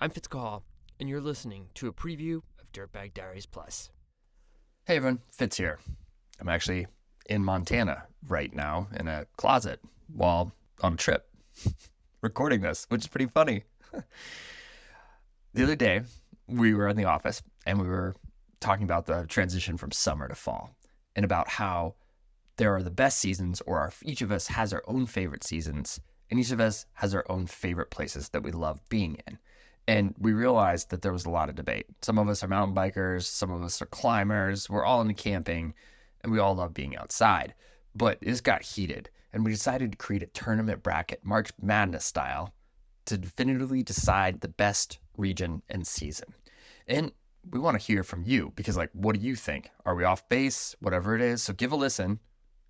I'm Fitzcall, and you're listening to a preview of Dirtbag Diaries Plus. Hey everyone, Fitz here. I'm actually in Montana right now in a closet while on a trip recording this, which is pretty funny. The other day, we were in the office and we were talking about the transition from summer to fall and about how there are the best seasons, or each of us has our own favorite seasons, and each of us has our own favorite places that we love being in. And we realized that there was a lot of debate. Some of us are mountain bikers, some of us are climbers, we're all into camping, and we all love being outside. But it just got heated, and we decided to create a tournament bracket, March Madness style, to definitively decide the best region and season. And we want to hear from you, because what do you think? Are we off base? Whatever it is. So give a listen,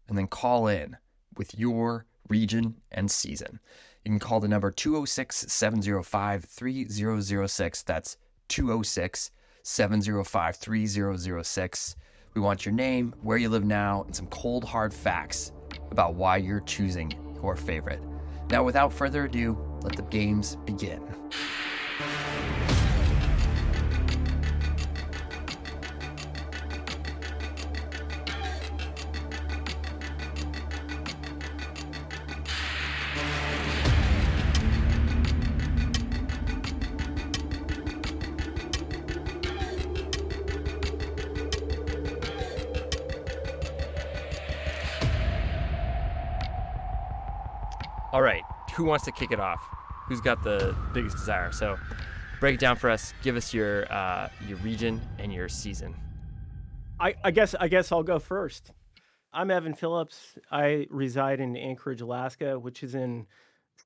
and then call in with your region and season. You can call the number 206-705-3006. That's 206-705-3006. We want your name, where you live now, and some cold, hard facts about why you're choosing your favorite. Now, without further ado, let the games begin. All right, who wants to kick it off? Who's got the biggest desire? So break it down for us. Give us your region and your season. I guess I'll go first. I'm Evan Phillips. I reside in Anchorage, Alaska, which is in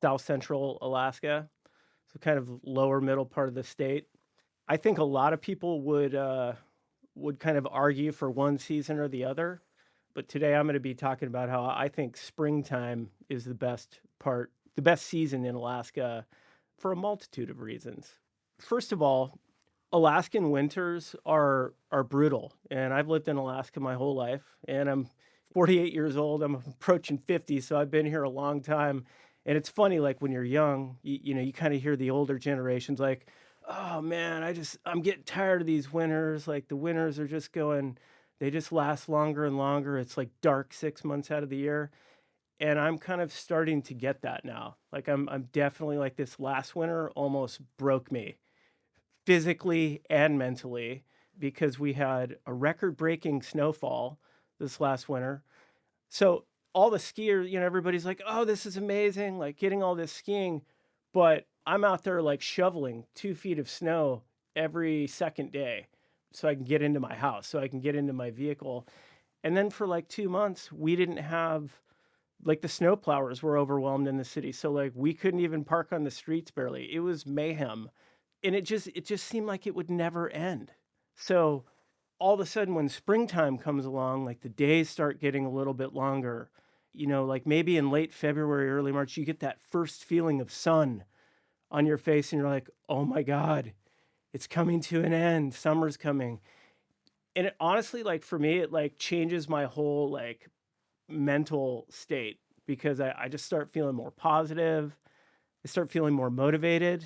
south central Alaska, so kind of lower middle part of the state. I think a lot of people would kind of argue for one season or the other, but today I'm going to be talking about how I think springtime is the best season in Alaska for a multitude of reasons. First of all, Alaskan winters are brutal, and I've lived in Alaska my whole life, and I'm 48 years old. I'm approaching 50, so I've been here a long time. And it's funny, when you're young, you kind of hear the older generations like, "Oh man, I'm getting tired of these winters. The winters are just going, they just last longer and longer. It's dark 6 months out of the year." And I'm kind of starting to get that now. I'm definitely this last winter almost broke me physically and mentally, because we had a record-breaking snowfall this last winter. So all the skiers, everybody's like, "Oh, this is amazing, getting all this skiing." But I'm out there shoveling 2 feet of snow every second day so I can get into my house, so I can get into my vehicle. And then for 2 months, we didn't have, the snow plowers were overwhelmed in the city. So we couldn't even park on the streets barely. It was mayhem. And it just seemed like it would never end. So all of a sudden when springtime comes along, the days start getting a little bit longer. Maybe in late February, early March, you get that first feeling of sun on your face and you're like, "Oh my God, it's coming to an end. Summer's coming." And it honestly, for me, it changes my whole mental state, because I just start feeling more positive. I start feeling more motivated.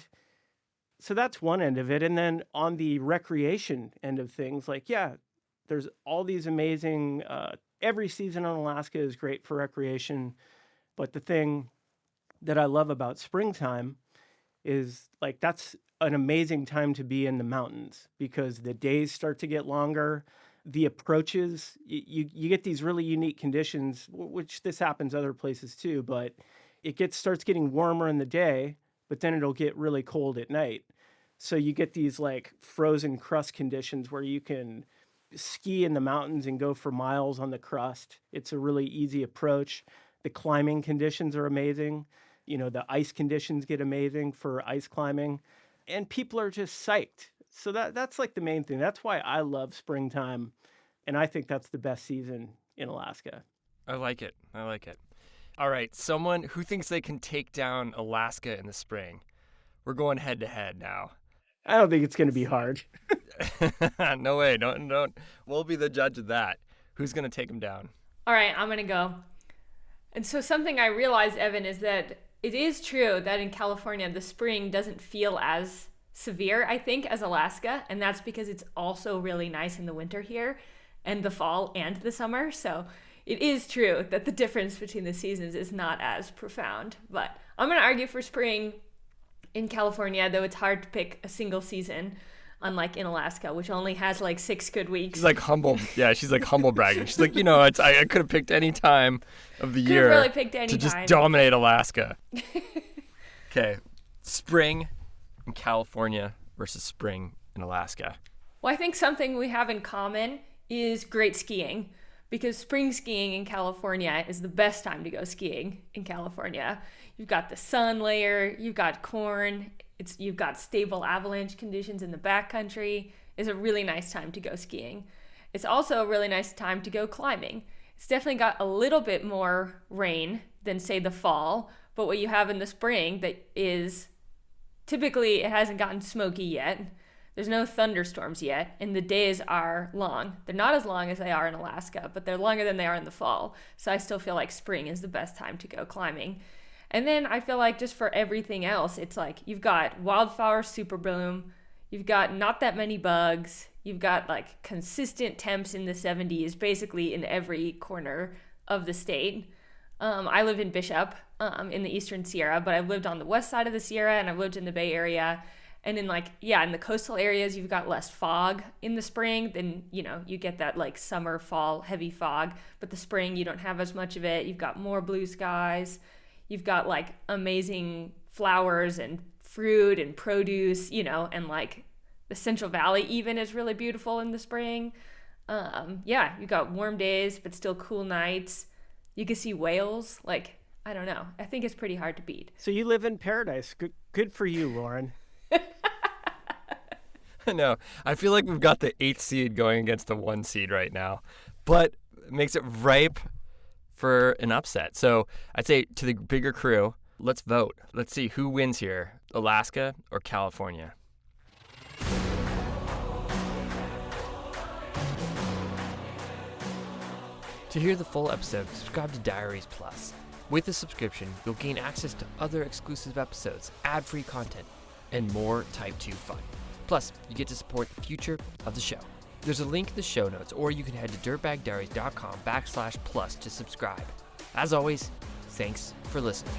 So that's one end of it. And then on the recreation end of things, there's all these amazing, every season in Alaska is great for recreation. But the thing that I love about springtime is that's an amazing time to be in the mountains, because the days start to get longer. The approaches, you get these really unique conditions, which this happens other places too, but it starts getting warmer in the day, but then it'll get really cold at night. So you get these frozen crust conditions where you can ski in the mountains and go for miles on the crust. It's a really easy approach. The climbing conditions are amazing. The ice conditions get amazing for ice climbing, and people are just psyched. So that's the main thing. That's why I love springtime, and I think that's the best season in Alaska. I like it. All right, someone who thinks they can take down Alaska in the spring. We're going head to head now. I don't think it's going to be hard. No way. Don't. We'll be the judge of that. Who's going to take him down? All right, I'm going to go. And so something I realized, Evan, is that it is true that in California, the spring doesn't feel as severe, I think, as Alaska, and that's because it's also really nice in the winter here and the fall and the summer. So it is true that the difference between the seasons is not as profound. But I'm going to argue for spring in California, though it's hard to pick a single season, unlike in Alaska, which only has like 6 good weeks. She's like humble. Yeah, she's like humble bragging. She's like, I could have picked any time of the Could've year really picked any to just time. dominate Alaska. Okay, spring in California versus spring in Alaska. Well, I think something we have in common is great skiing, because spring skiing in California is the best time to go skiing in California. You've got the sun layer, you've got corn, you've got stable avalanche conditions in the backcountry. It's a really nice time to go skiing. It's also a really nice time to go climbing. It's definitely got a little bit more rain than, say, the fall, but what you have in the spring that is typically, it hasn't gotten smoky yet. There's no thunderstorms yet, and the days are long. They're not as long as they are in Alaska, but they're longer than they are in the fall. So I still feel like spring is the best time to go climbing. And then I feel like just for everything else, it's like you've got wildflower super bloom, you've got not that many bugs, you've got like consistent temps in the 70s basically in every corner of the state. I live in Bishop in the Eastern Sierra, but I've lived on the west side of the Sierra and I've lived in the Bay Area. And in in the coastal areas, you've got less fog in the spring. Then, you get that like summer, fall, heavy fog. But the spring, you don't have as much of it. You've got more blue skies. You've got like amazing flowers and fruit and produce, and like the Central Valley even is really beautiful in the spring. You've got warm days, but still cool nights. You can see whales. Like, I don't know. I think it's pretty hard to beat. So you live in paradise. Good for you, Lauren. No, I feel like we've got the 8th seed going against the 1 seed right now, but it makes it ripe for an upset. So I'd say to the bigger crew, let's vote. Let's see who wins here, Alaska or California. To hear the full episode, subscribe to Diaries Plus. With the subscription, you'll gain access to other exclusive episodes, ad-free content, and more Type 2 fun. Plus, you get to support the future of the show. There's a link in the show notes, or you can head to dirtbagdiaries.com/plus to subscribe. As always, thanks for listening.